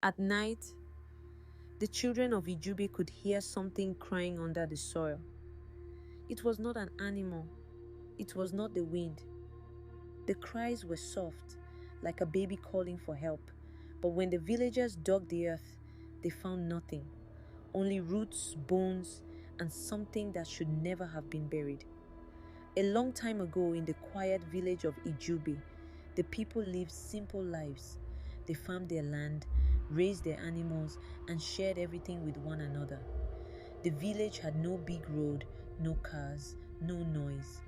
At night, the children of Ijube could hear something crying under the soil. It was not an animal, it was not the wind. The cries were soft, like a baby calling for help. But when the villagers dug the earth, they found nothing, only roots, bones, and something that should never have been buried. A long time ago, in the quiet village of Ijube, the people lived simple lives. They farmed their land, raised their animals, and shared everything with one another. The village had no big road, no cars, no noise,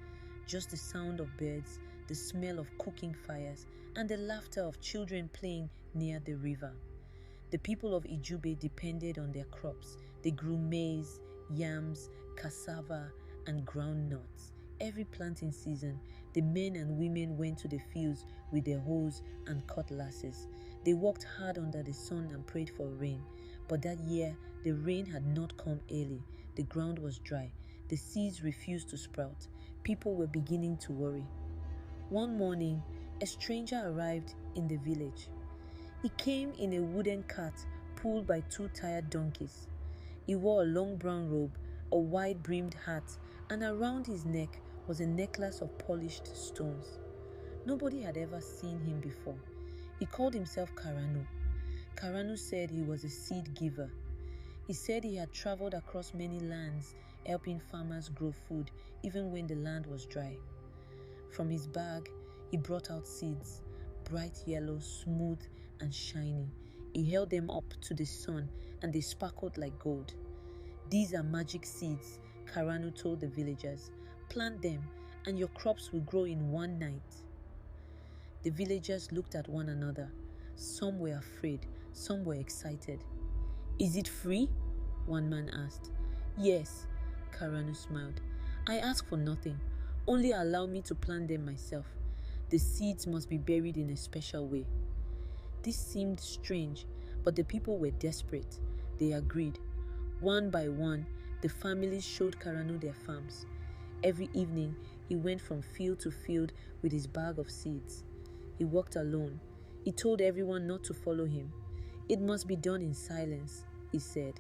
just the sound of birds, the smell of cooking fires, and the laughter of children playing near the river. The people of Ijube depended on their crops. They grew maize, yams, cassava, and groundnuts. Every planting season, the men and women went to the fields with their hoes and cutlasses. They worked hard under the sun and prayed for rain. But that year, the rain had not come early. The ground was dry. The seeds refused to sprout. People were beginning to worry. One morning, a stranger arrived in the village. He came in a wooden cart pulled by two tired donkeys. He wore a long brown robe, a wide-brimmed hat, and around his neck was a necklace of polished stones. Nobody had ever seen him before. He called himself Karanu. Karanu said he was a seed giver. He said he had traveled across many lands, helping farmers grow food even when the land was dry. From his bag, he brought out seeds, bright yellow, smooth, and shiny. He held them up to the sun, and they sparkled like gold. "These are magic seeds," Karanu told the villagers. "Plant them, and your crops will grow in one night." The villagers looked at one another. Some were afraid, some were excited. "Is it free?" one man asked. "Yes," Karanu smiled. "I ask for nothing. Only allow me to plant them myself. The seeds must be buried in a special way." This seemed strange, but the people were desperate. They agreed. One by one, the families showed Karanu their farms. Every evening, he went from field to field with his bag of seeds. He walked alone. He told everyone not to follow him. "It must be done in silence," he said.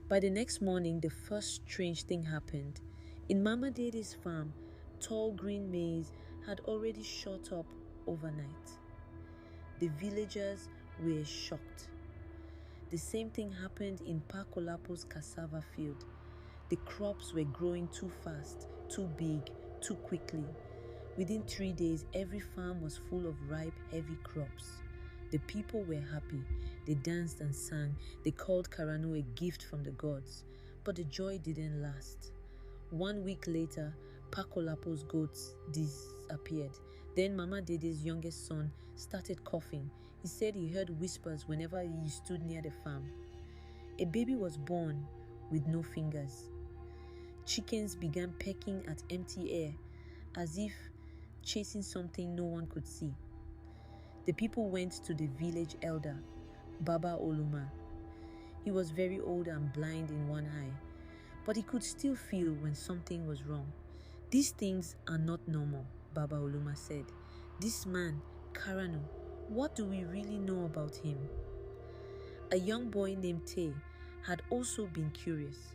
By the next morning, the first strange thing happened. In Mama Dede's farm, tall green maize had already shot up overnight. The villagers were shocked. The same thing happened in Pakolapo's cassava field. The crops were growing too fast, too big, too quickly. Within 3 days, every farm was full of ripe, heavy crops. The people were happy. They danced and sang. They called Karanu a gift from the gods. But the joy didn't last. 1 week later, Pakolapo's goats disappeared. Then Mama Dede's youngest son started coughing. He said he heard whispers whenever he stood near the farm. A baby was born with no fingers. Chickens began pecking at empty air, as if chasing something no one could see. The people went to the village elder, Baba Oluma. He was very old and blind in one eye, but he could still feel when something was wrong. "These things are not normal," Baba Oluma said. "This man, Karanu, what do we really know about him?" A young boy named Tay had also been curious.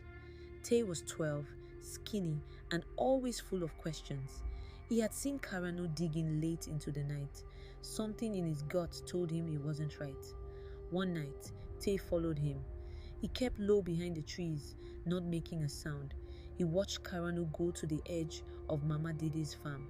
Tay was 12, skinny, and always full of questions. He had seen Karanu digging late into the night. Something in his gut told him he wasn't right. One night, Tay followed him. He kept low behind the trees, not making a sound. He watched Karanu go to the edge of Mama Dede's farm.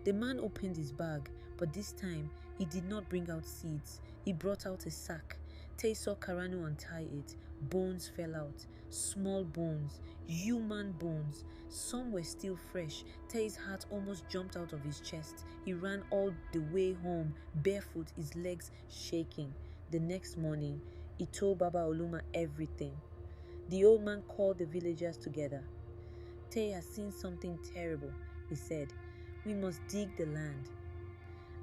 The man opened his bag, but this time he did not bring out seeds. He brought out a sack. Tay saw Karanu untie it. Bones fell out. Small bones, human bones. Some were still fresh. Tay's heart almost jumped out of his chest. He ran all the way home, barefoot, his legs shaking. The next morning, he told Baba Oluma everything. The old man called the villagers together. "Tay has seen something terrible," he said. "We must dig the land."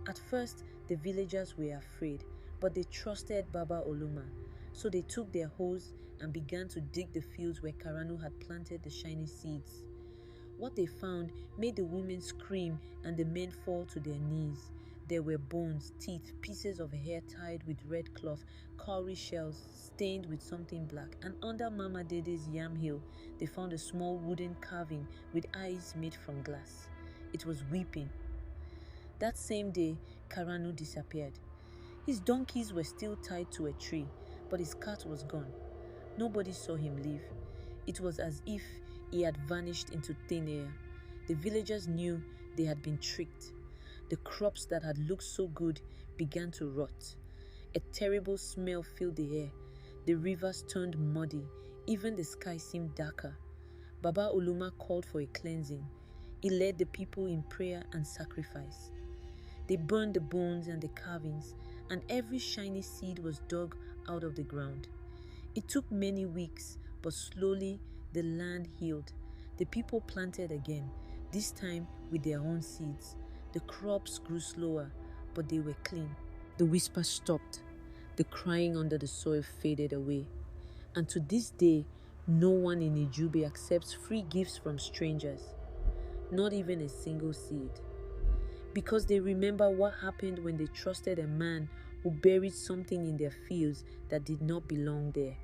At first, the villagers were afraid, but they trusted Baba Oluma. So they took their hoes and began to dig the fields where Karanu had planted the shiny seeds. What they found made the women scream and the men fall to their knees. There were bones, teeth, pieces of hair tied with red cloth, cowrie shells stained with something black, and under Mama Dede's yam hill, they found a small wooden carving with eyes made from glass. It was weeping. That same day, Karanu disappeared. His donkeys were still tied to a tree, but his cat was gone. Nobody saw him leave. It was as if he had vanished into thin air. The villagers knew they had been tricked. The crops that had looked so good began to rot. A terrible smell filled the air. The rivers turned muddy. Even the sky seemed darker. Baba Uluma called for a cleansing. He led the people in prayer and sacrifice. They burned the bones and the carvings, and every shiny seed was dug out of the ground. It took many weeks, but slowly the land healed. The people planted again, this time with their own seeds. The crops grew slower, but they were clean. The whisper stopped. The crying under the soil faded away. And to this day, no one in Ijube accepts free gifts from strangers, not even a single seed. Because they remember what happened when they trusted a man who buried something in their fields that did not belong there.